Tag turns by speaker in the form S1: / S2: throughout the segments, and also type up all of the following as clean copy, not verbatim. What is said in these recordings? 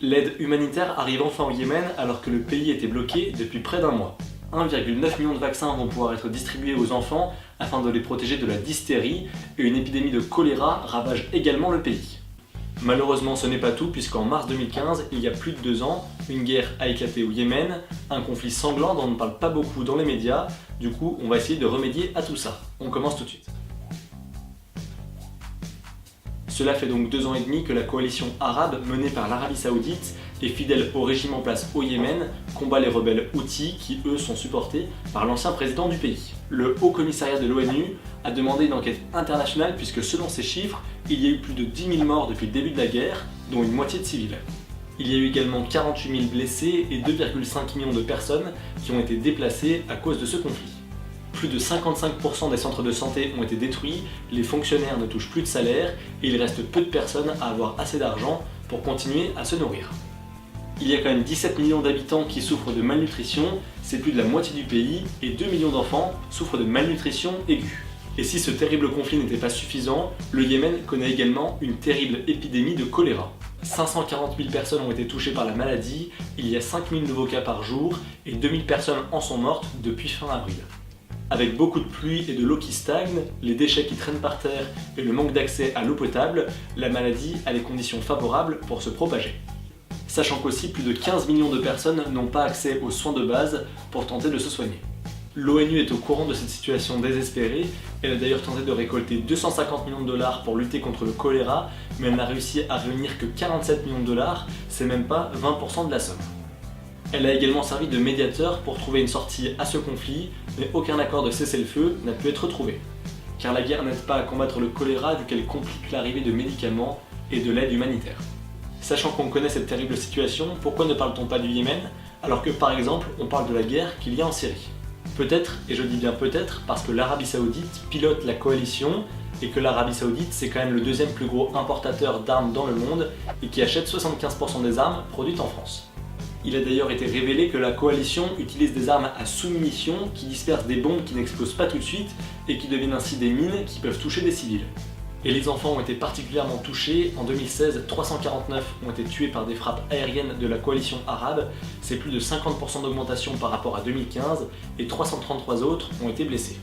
S1: L'aide humanitaire arrive enfin au Yémen alors que le pays était bloqué depuis près d'un mois. 1,9 million de vaccins vont pouvoir être distribués aux enfants afin de les protéger de la dystérie et une épidémie de choléra ravage également le pays. Malheureusement ce n'est pas tout puisqu'en mars 2015, il y a plus de 2 ans, une guerre a éclaté au Yémen, un conflit sanglant dont on ne parle pas beaucoup dans les médias, du coup on va essayer de remédier à tout ça. On commence tout de suite. Cela fait donc 2 ans et demi que la coalition arabe menée par l'Arabie Saoudite et fidèle au régime en place au Yémen combat les rebelles Houthis qui eux sont supportés par l'ancien président du pays. Le Haut Commissariat de l'ONU a demandé une enquête internationale puisque selon ces chiffres, il y a eu plus de 10 000 morts depuis le début de la guerre, dont une moitié de civils. Il y a eu également 48 000 blessés et 2,5 millions de personnes qui ont été déplacées à cause de ce conflit. Plus de 55% des centres de santé ont été détruits, les fonctionnaires ne touchent plus de salaire et il reste peu de personnes à avoir assez d'argent pour continuer à se nourrir. Il y a quand même 17 millions d'habitants qui souffrent de malnutrition, c'est plus de la moitié du pays, et 2 millions d'enfants souffrent de malnutrition aiguë. Et si ce terrible conflit n'était pas suffisant, le Yémen connaît également une terrible épidémie de choléra. 540 000 personnes ont été touchées par la maladie, il y a 5 000 nouveaux cas par jour, et 2 000 personnes en sont mortes depuis fin avril. Avec beaucoup de pluie et de l'eau qui stagne, les déchets qui traînent par terre et le manque d'accès à l'eau potable, la maladie a les conditions favorables pour se propager. Sachant qu'aussi plus de 15 millions de personnes n'ont pas accès aux soins de base pour tenter de se soigner. L'ONU est au courant de cette situation désespérée, elle a d'ailleurs tenté de récolter 250 millions de dollars pour lutter contre le choléra, mais elle n'a réussi à réunir que 47 millions de dollars, c'est même pas 20% de la somme. Elle a également servi de médiateur pour trouver une sortie à ce conflit, mais aucun accord de cessez-le-feu n'a pu être trouvé. Car la guerre n'aide pas à combattre le choléra vu qu'elle complique l'arrivée de médicaments et de l'aide humanitaire. Sachant qu'on connaît cette terrible situation, pourquoi ne parle-t-on pas du Yémen alors que par exemple on parle de la guerre qu'il y a en Syrie? Peut-être, et je dis bien peut-être, parce que l'Arabie Saoudite pilote la coalition et que l'Arabie Saoudite c'est quand même le deuxième plus gros importateur d'armes dans le monde et qui achète 75% des armes produites en France. Il a d'ailleurs été révélé que la coalition utilise des armes à sous-munitions qui dispersent des bombes qui n'explosent pas tout de suite et qui deviennent ainsi des mines qui peuvent toucher des civils. Et les enfants ont été particulièrement touchés. En 2016, 349 ont été tués par des frappes aériennes de la coalition arabe, c'est plus de 50% d'augmentation par rapport à 2015, et 333 autres ont été blessés.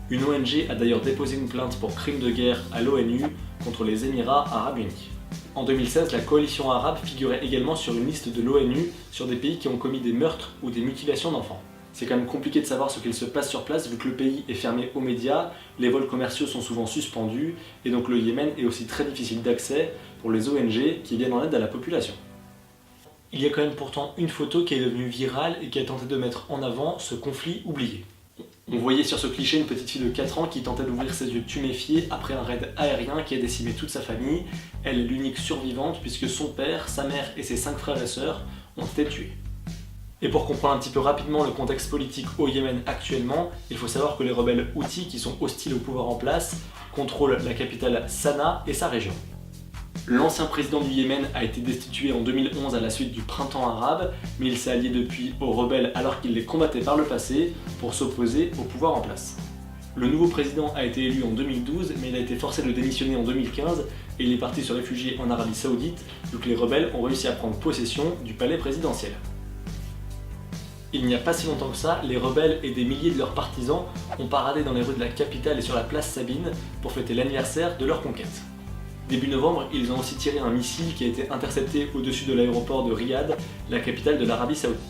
S1: Une ONG a d'ailleurs déposé une plainte pour crime de guerre à l'ONU contre les Émirats Arabes Unis. En 2016, la coalition arabe figurait également sur une liste de l'ONU sur des pays qui ont commis des meurtres ou des mutilations d'enfants. C'est quand même compliqué de savoir ce qu'il se passe sur place vu que le pays est fermé aux médias, les vols commerciaux sont souvent suspendus et donc le Yémen est aussi très difficile d'accès pour les ONG qui viennent en aide à la population. Il y a quand même pourtant une photo qui est devenue virale et qui a tenté de mettre en avant ce conflit oublié. On voyait sur ce cliché une petite fille de 4 ans qui tentait d'ouvrir ses yeux tuméfiés après un raid aérien qui a décimé toute sa famille. Elle est l'unique survivante puisque son père, sa mère et ses 5 frères et sœurs ont été tués. Et pour comprendre un petit peu rapidement le contexte politique au Yémen actuellement, il faut savoir que les rebelles Houthis, qui sont hostiles au pouvoir en place, contrôlent la capitale Sanaa et sa région. L'ancien président du Yémen a été destitué en 2011 à la suite du printemps arabe, mais il s'est allié depuis aux rebelles alors qu'il les combattait par le passé pour s'opposer au pouvoir en place. Le nouveau président a été élu en 2012, mais il a été forcé de démissionner en 2015 et il est parti se réfugier en Arabie Saoudite, vu que les rebelles ont réussi à prendre possession du palais présidentiel. Il n'y a pas si longtemps que ça, les rebelles et des milliers de leurs partisans ont paradé dans les rues de la capitale et sur la place Sabine pour fêter l'anniversaire de leur conquête. Début novembre, ils ont aussi tiré un missile qui a été intercepté au-dessus de l'aéroport de Riyad, la capitale de l'Arabie Saoudite.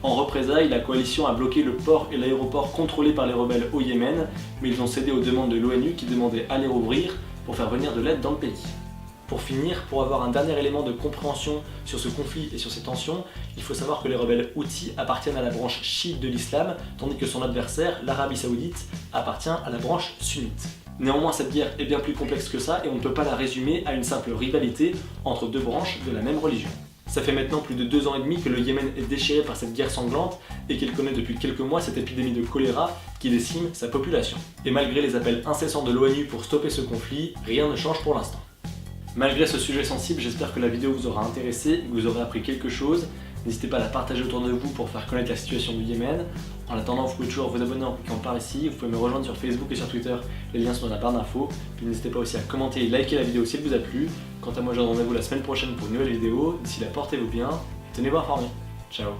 S1: En représailles, la coalition a bloqué le port et l'aéroport contrôlés par les rebelles au Yémen, mais ils ont cédé aux demandes de l'ONU qui demandait à les rouvrir pour faire venir de l'aide dans le pays. Pour finir, pour avoir un dernier élément de compréhension sur ce conflit et sur ces tensions, il faut savoir que les rebelles Houthis appartiennent à la branche chiite de l'islam, tandis que son adversaire, l'Arabie Saoudite, appartient à la branche sunnite. Néanmoins, cette guerre est bien plus complexe que ça et on ne peut pas la résumer à une simple rivalité entre deux branches de la même religion. Ça fait maintenant plus de 2 ans et demi que le Yémen est déchiré par cette guerre sanglante et qu'il connaît depuis quelques mois cette épidémie de choléra qui décime sa population. Et malgré les appels incessants de l'ONU pour stopper ce conflit, rien ne change pour l'instant. Malgré ce sujet sensible, j'espère que la vidéo vous aura intéressé et que vous aurez appris quelque chose. N'hésitez pas à la partager autour de vous pour faire connaître la situation du Yémen. En attendant, vous pouvez toujours vous abonner en cliquant par ici, vous pouvez me rejoindre sur Facebook et sur Twitter, les liens sont dans la barre d'infos. Puis n'hésitez pas aussi à commenter et liker la vidéo si elle vous a plu. Quant à moi, je vous donne rendez-vous la semaine prochaine pour une nouvelle vidéo. D'ici là, portez-vous bien, tenez-vous informés. Ciao.